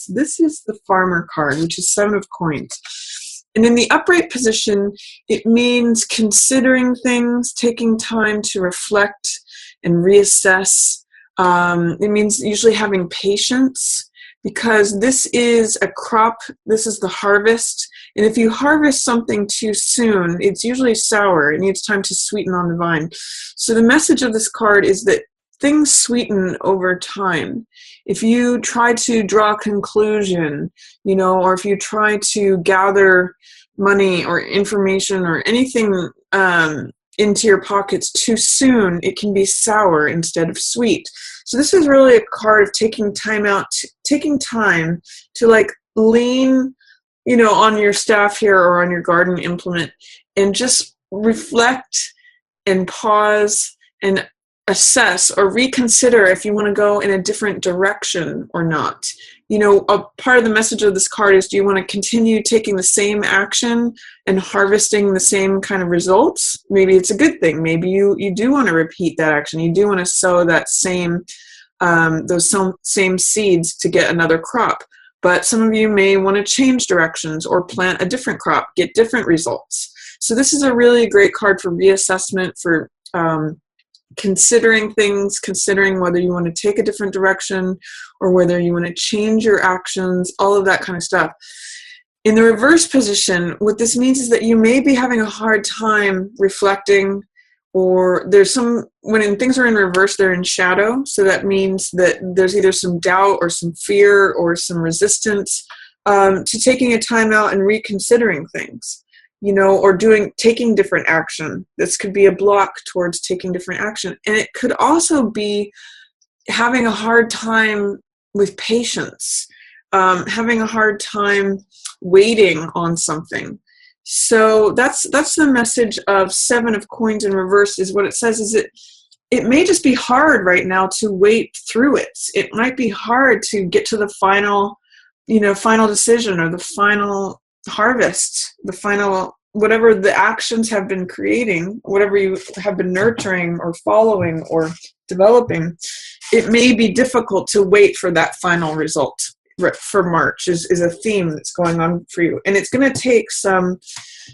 This is the farmer card, which is 7 of coins. And in the upright position, it means considering things, taking time to reflect and reassess. It means usually having patience, because this is a crop, this is the harvest. And if you harvest something too soon, it's usually sour. It needs time to sweeten on the vine. So the message of this card is that things sweeten over time. If you try to draw a conclusion, or if you try to gather money or information or anything into your pockets too soon, it can be sour instead of sweet. So this is really a card of taking time to like lean, on your staff here or on your garden implement and just reflect and pause and assess or reconsider if you want to go in a different direction or not. A part of the message of this card is, do you want to continue taking the same action and harvesting the same kind of results? Maybe it's a good thing. Maybe you do want to repeat that action. You do want to sow that same seeds to get another crop. But some of you may want to change directions or plant a different crop, get different results. So this is a really great card for reassessment, for considering things, considering whether you want to take a different direction or whether you want to change your actions, all of that kind of stuff. In the reverse position, what this means is that you may be having a hard time reflecting, or when things are in reverse, they're in shadow. So that means that there's either some doubt or some fear or some resistance to taking a time out and reconsidering things. Or taking different action. This could be a block towards taking different action. And it could also be having a hard time with patience, having a hard time waiting on something. So that's the message of 7 of coins in reverse. Is what it says is it may just be hard right now to wait through it. It might be hard to get to the final decision or the final harvest, the final, whatever the actions have been creating, whatever you have been nurturing or following or developing. It may be difficult to wait for that final result. For March is a theme that's going on for you. And it's going to take some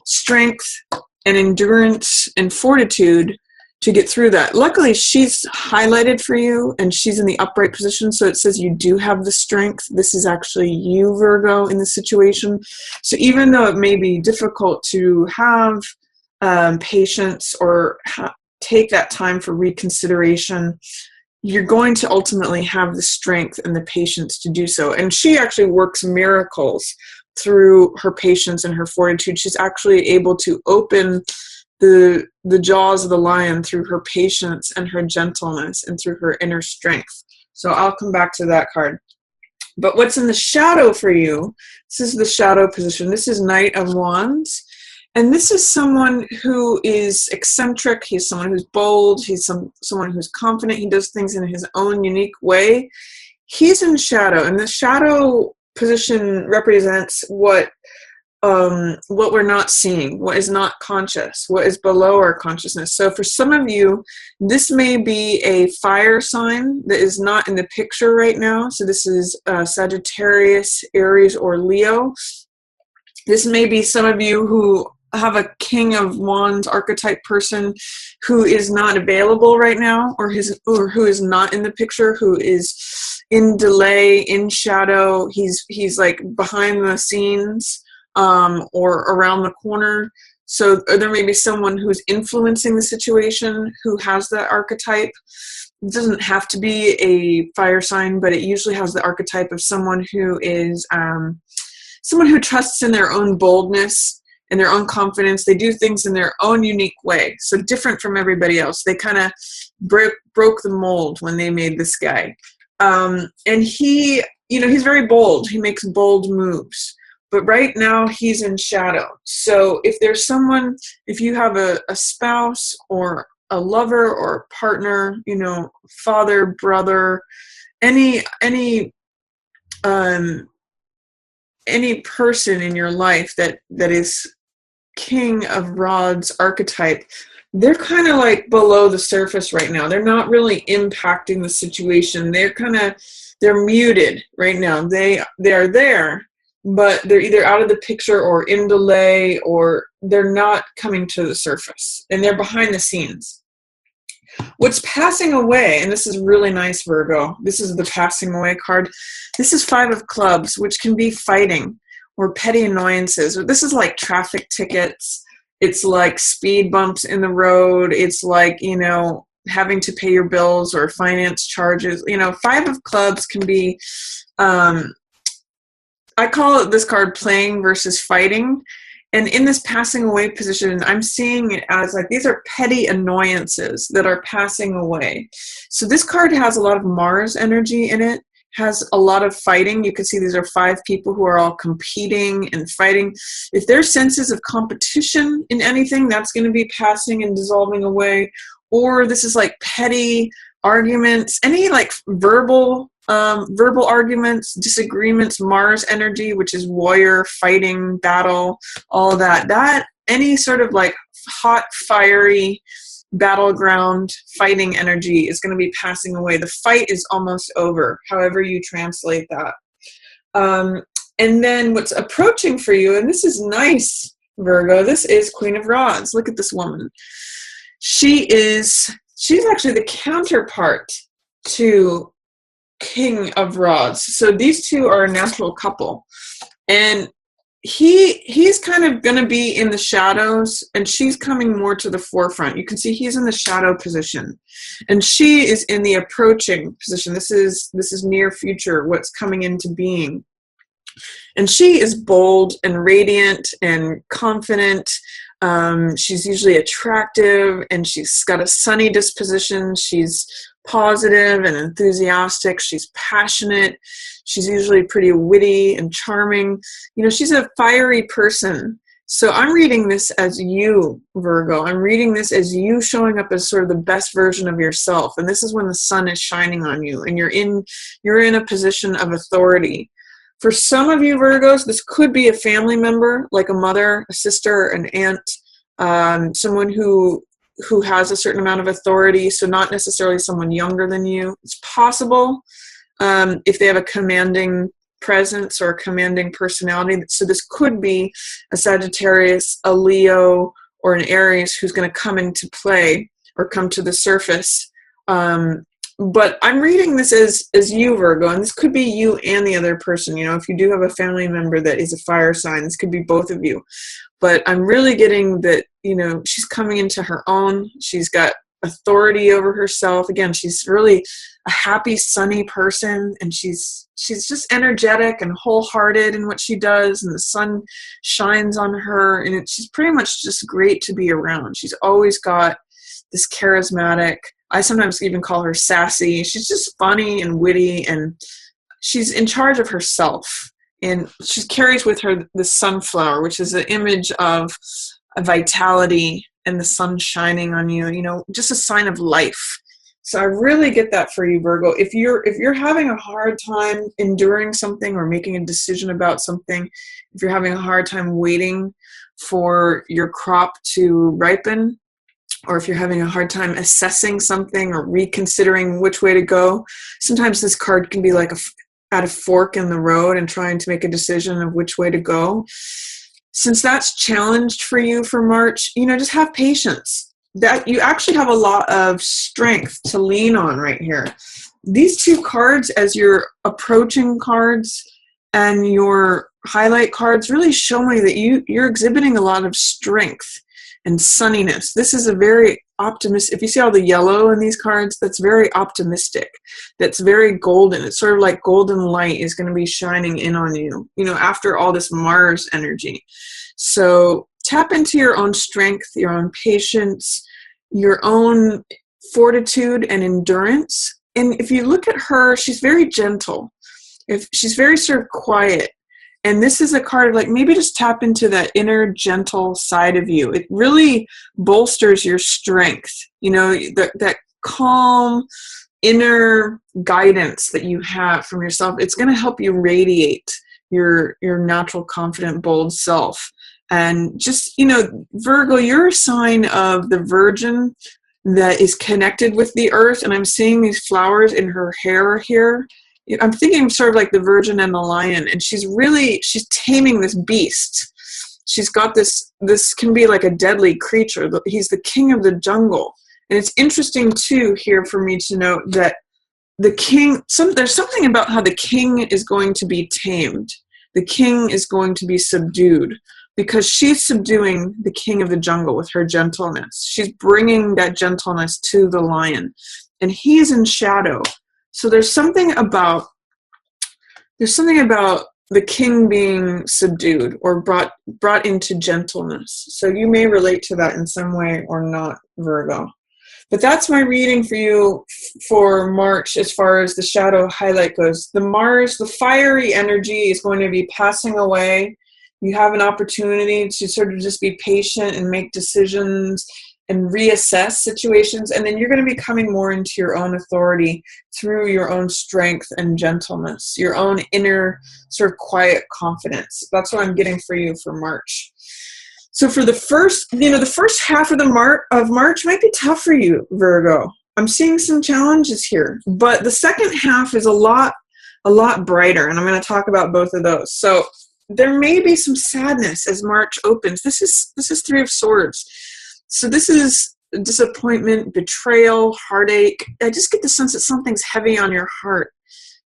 strength and endurance and fortitude to get through that. Luckily, she's highlighted for you and she's in the upright position, so it says you do have the strength. This is actually you, Virgo, in the situation. So even though it may be difficult to have patience or take that time for reconsideration, you're going to ultimately have the strength and the patience to do so. And she actually works miracles through her patience and her fortitude. She's actually able to open the jaws of the lion through her patience and her gentleness and through her inner strength. So I'll come back to that card. But what's in the shadow for you, this is the shadow position. This is Knight of Wands. And this is someone who is eccentric. He's someone who's bold. He's someone who's confident. He does things in his own unique way. He's in shadow. And the shadow position represents what we're not seeing, what is not conscious, what is below our consciousness. So for some of you, this may be a fire sign that is not in the picture right now. So this is Sagittarius, Aries, or Leo. This may be some of you who have a King of Wands archetype person who is not available right now, or who is not in the picture, who is in delay, in shadow. He's like behind the scenes. Or around the corner. So there may be someone who's influencing the situation who has that archetype. It doesn't have to be a fire sign, but it usually has the archetype of someone who is someone who trusts in their own boldness and their own confidence. They do things in their own unique way, so different from everybody else. They kind of broke the mold when they made this guy. And he's very bold. He makes bold moves. But right now he's in shadow. So if there's someone, if you have a spouse or a lover or a partner, father, brother, any person in your life that is King of Rods archetype, they're kind of like below the surface right now. They're not really impacting the situation. They're kind of they're muted right now. They are there, but they're either out of the picture or in delay, or they're not coming to the surface, and they're behind the scenes. What's passing away, and this is really nice, Virgo, this is the passing away card. This is 5 of clubs, which can be fighting or petty annoyances. This is like traffic tickets. It's like speed bumps in the road. It's like, having to pay your bills or finance charges. 5 of clubs can be, I call it, this card, playing versus fighting. And in this passing away position, I'm seeing it as like these are petty annoyances that are passing away. So this card has a lot of Mars energy in it, has a lot of fighting. You can see these are 5 people who are all competing and fighting. If there's senses of competition in anything, that's going to be passing and dissolving away. Or this is like petty arguments, any like verbal arguments, disagreements, Mars energy, which is warrior, fighting, battle, all of that any sort of like hot, fiery battleground fighting energy is going to be passing away. The fight is almost over, however you translate that. And then what's approaching for you, and this is nice, Virgo, this is Queen of Rods. Look at this woman. She's actually the counterpart to King of Rods. So these two are a natural couple, and he's kind of going to be in the shadows, and she's coming more to the forefront. You can see he's in the shadow position, and she is in the approaching position. This is near future, what's coming into being. And she is bold and radiant and confident. She's usually attractive, and she's got a sunny disposition. She's positive and enthusiastic. She's passionate. She's usually pretty witty and charming. She's a fiery person. So I'm reading this as you, Virgo. I'm reading this as you showing up as sort of the best version of yourself. And this is when the sun is shining on you, and you're in a position of authority. For some of you Virgos, this could be a family member, like a mother, a sister, an aunt, someone who has a certain amount of authority, so not necessarily someone younger than you. It's possible if they have a commanding presence or a commanding personality. So this could be a Sagittarius, a Leo, or an Aries who's going to come into play or come to the surface. But I'm reading this as you, Virgo, and this could be you and the other person. If you do have a family member that is a fire sign, this could be both of you. But I'm really getting that, she's coming into her own. She's got authority over herself. Again, she's really a happy, sunny person, and she's just energetic and wholehearted in what she does, and the sun shines on her, and she's pretty much just great to be around. She's always got this charismatic, I sometimes even call her sassy. She's just funny and witty, and she's in charge of herself. And she carries with her the sunflower, which is an image of a vitality and the sun shining on you, just a sign of life. So I really get that for you, Virgo. If you're having a hard time enduring something or making a decision about something, if you're having a hard time waiting for your crop to ripen, or if you're having a hard time assessing something or reconsidering which way to go, sometimes this card can be like at a fork in the road and trying to make a decision of which way to go. Since that's challenged for you for March, just have patience. That you actually have a lot of strength to lean on right here. These two cards, as your approaching cards and your highlight cards, really show me that you're exhibiting a lot of strength and sunniness. This is a very optimistic, if you see all the yellow in these cards, that's very optimistic. That's very golden. It's sort of like golden light is going to be shining in on you, after all this Mars energy. So tap into your own strength, your own patience, your own fortitude and endurance. And if you look at her, she's very gentle. If she's very sort of quiet. And this is a card like maybe just tap into that inner gentle side of you. It really bolsters your strength, that calm inner guidance that you have from yourself. It's going to help you radiate your natural, confident, bold self. And just, Virgo, you're a sign of the Virgin that is connected with the earth. And I'm seeing these flowers in her hair here. I'm thinking sort of like the Virgin and the Lion, and she's taming this beast. She's got this can be like a deadly creature. He's the king of the jungle. And it's interesting too here for me to note that the king, there's something about how the king is going to be tamed. The king is going to be subdued because she's subduing the king of the jungle with her gentleness. She's bringing that gentleness to the lion, and he's in shadow. So there's something about the king being subdued or brought into gentleness. So you may relate to that in some way or not, Virgo. But that's my reading for you for March as far as the shadow highlight goes. The fiery energy is going to be passing away. You have an opportunity to sort of just be patient and make decisions and reassess situations. And then you're going to be coming more into your own authority through your own strength and gentleness, your own inner sort of quiet confidence. That's what I'm getting for you for March. So for the first half of March might be tough for you, Virgo. I'm seeing some challenges here, but the second half is a lot brighter, and I'm going to talk about both of those. So there may be some sadness as March opens. This is Three of Swords. So this is disappointment, betrayal, heartache. I just get the sense that something's heavy on your heart,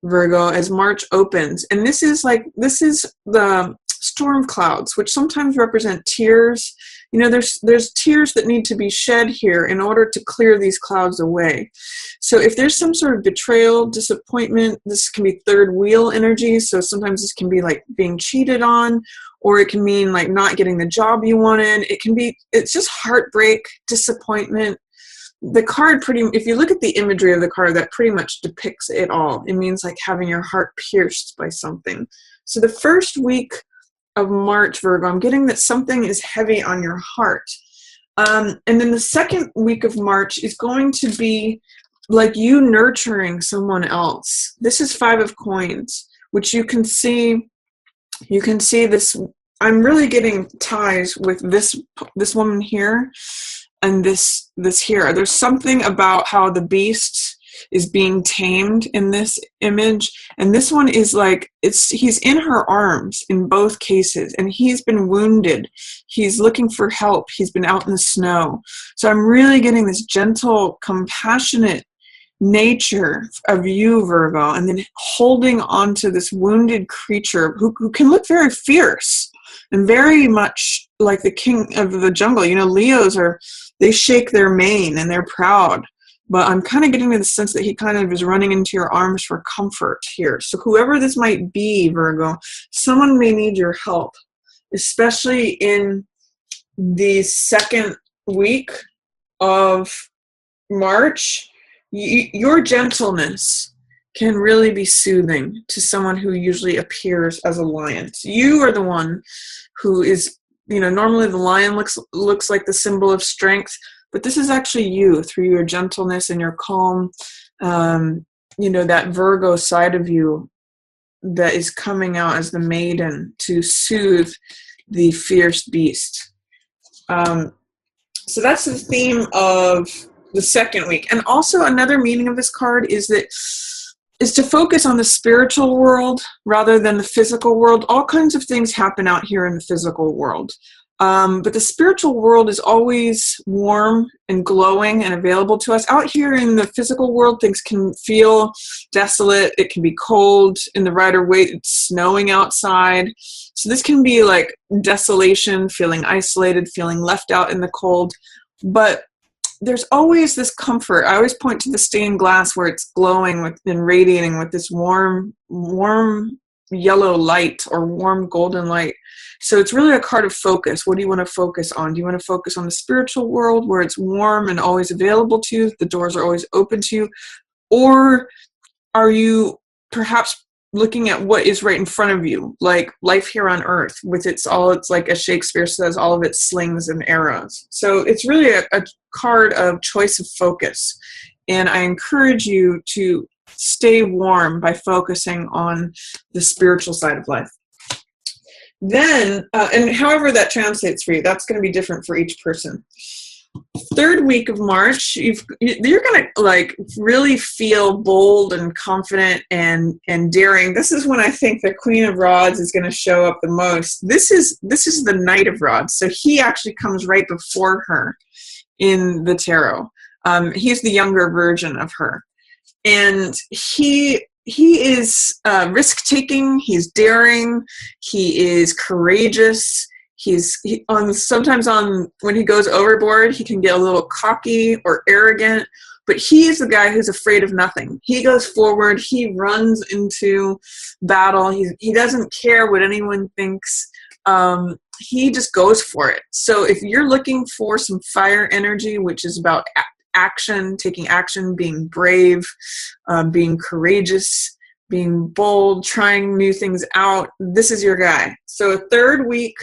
Virgo, as March opens. And this is the storm clouds, which sometimes represent tears. You know, there's tears that need to be shed here in order to clear these clouds away. So if there's some sort of betrayal, disappointment, this can be third wheel energy. So sometimes this can be like being cheated on, or it can mean like not getting the job you wanted. It's just heartbreak, disappointment. The card if you look at the imagery of the card, that pretty much depicts it all. It means like having your heart pierced by something. So the first week of March, Virgo, I'm getting that something is heavy on your heart. And then the second week of March is going to be like you nurturing someone else. This is Five of Coins, which you can see this. I'm really getting ties with this woman here and this here. There's something about how the beast is being tamed in this image, and this one is like he's in her arms in both cases, and he's been wounded. He's looking for help. He's been out in the snow. So I'm really getting this gentle, compassionate nature of you, Virgo, and then holding on to this wounded creature who can look very fierce and very much like the king of the jungle. You know, Leos they shake their mane and they're proud. But I'm kind of getting to the sense that he kind of is running into your arms for comfort here. So whoever this might be, Virgo, someone may need your help, especially in the second week of March. Your gentleness can really be soothing to someone who usually appears as a lion. So you are the one who is, normally the lion looks like the symbol of strength, but this is actually you through your gentleness and your calm, that Virgo side of you that is coming out as the maiden to soothe the fierce beast. So that's the theme of the second week. And also another meaning of this card is to focus on the spiritual world rather than the physical world. All kinds of things happen out here in the physical world. But the spiritual world is always warm and glowing and available to us. Out here in the physical world, things can feel desolate. It can be cold in the Rider-Waite. It's snowing outside. So this can be like desolation, feeling isolated, feeling left out in the cold. But there's always this comfort. I always point to the stained glass where it's glowing and radiating with this warm yellow light or warm golden light. So it's really a card of focus. What do you want to focus on? Do you want to focus on the spiritual world where it's warm and always available to you? The doors are always open to you. Or are you perhaps looking at what is right in front of you, like life here on earth with it's like as Shakespeare says, all of its slings and arrows. So it's really a card of choice of focus. And I encourage you to stay warm by focusing on the spiritual side of life. Then, and however that translates for you, that's going to be different for each person. Third week of March, you're gonna like really feel bold and confident and daring. This is when I think the Queen of Rods is going to show up the most. This is the Knight of Rods, so he actually comes right before her in the tarot. He's the younger version of her, and he is risk-taking. He's daring. He is courageous. Sometimes when he goes overboard, he can get a little cocky or arrogant, but he is the guy who's afraid of nothing. He goes forward. He runs into battle. He doesn't care what anyone thinks. He just goes for it. So if you're looking for some fire energy, which is about action, taking action, being brave, being courageous, being bold, trying new things out, this is your guy. So a third week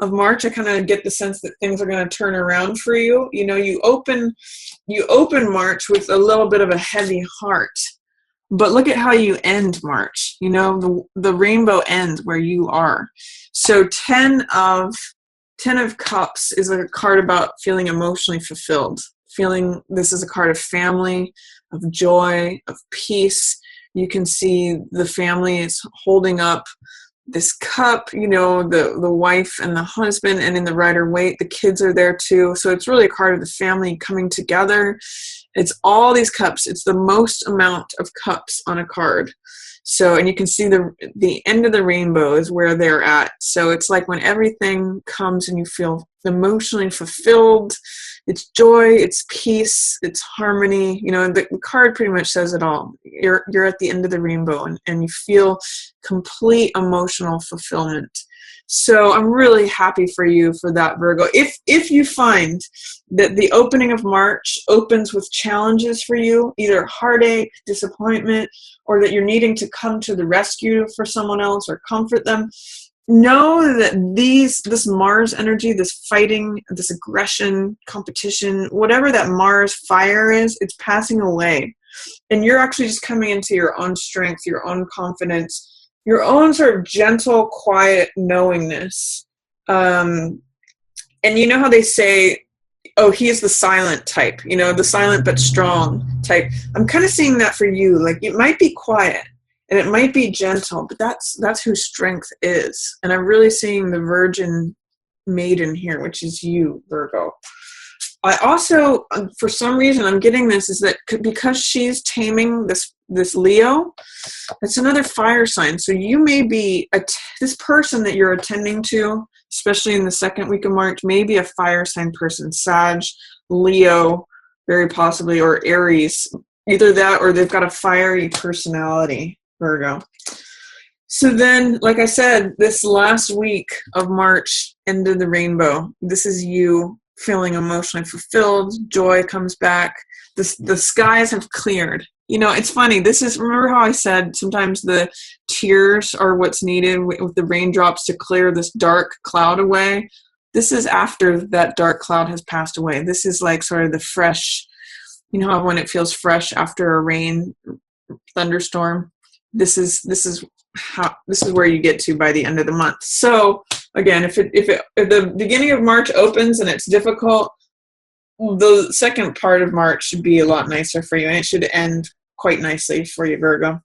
of March, I kind of get the sense that things are going to turn around for you. You know, you open March with a little bit of a heavy heart, but look at how you end March. You know, the rainbow ends where you are. So 10 of Cups is a card about feeling emotionally fulfilled. This is a card of family, of joy, of peace. You can see the family is holding up this cup, you know, the wife and the husband, and in the Rider-Waite, the kids are there too. So it's really a card of the family coming together. It's all these cups. It's the most amount of cups on a card. So, and you can see the end of the rainbow is where they're at. So it's like when everything comes and you feel emotionally fulfilled, it's joy, it's peace, it's harmony. You know, the card pretty much says it all. You're at the end of the rainbow and you feel complete emotional fulfillment. So I'm really happy for you for that, Virgo. If you find that the opening of March opens with challenges for you, either heartache, disappointment, or that you're needing to come to the rescue for someone else or comfort them, know that this Mars energy, this fighting, this aggression, competition, whatever that Mars fire is, it's passing away. And you're actually just coming into your own strength, your own confidence, your own sort of gentle, quiet knowingness. And you know how they say, oh, he is the silent type, you know, the silent but strong type. I'm kind of seeing that for you. Like, it might be quiet and it might be gentle, but that's who strength is. And I'm really seeing the Virgin Maiden here, which is you, Virgo. I also, for some reason, I'm getting this, is that because she's taming this Leo, it's another fire sign. So you may be, this person that you're attending to, especially in the second week of March, may be a fire sign person, Sag, Leo, very possibly, or Aries. Either that or they've got a fiery personality, Virgo. So then, like I said, this last week of March, end of the rainbow, this is you feeling emotionally fulfilled, joy comes back, the skies have cleared. You know, it's funny, remember how I said sometimes the tears are what's needed with the raindrops to clear this dark cloud away? This is after that dark cloud has passed away. This is like sort of the fresh, you know, when it feels fresh after a rain thunderstorm. This is where you get to by the end of the month. So again, if the beginning of March opens and it's difficult, the second part of March should be a lot nicer for you, and it should end quite nicely for you, Virgo.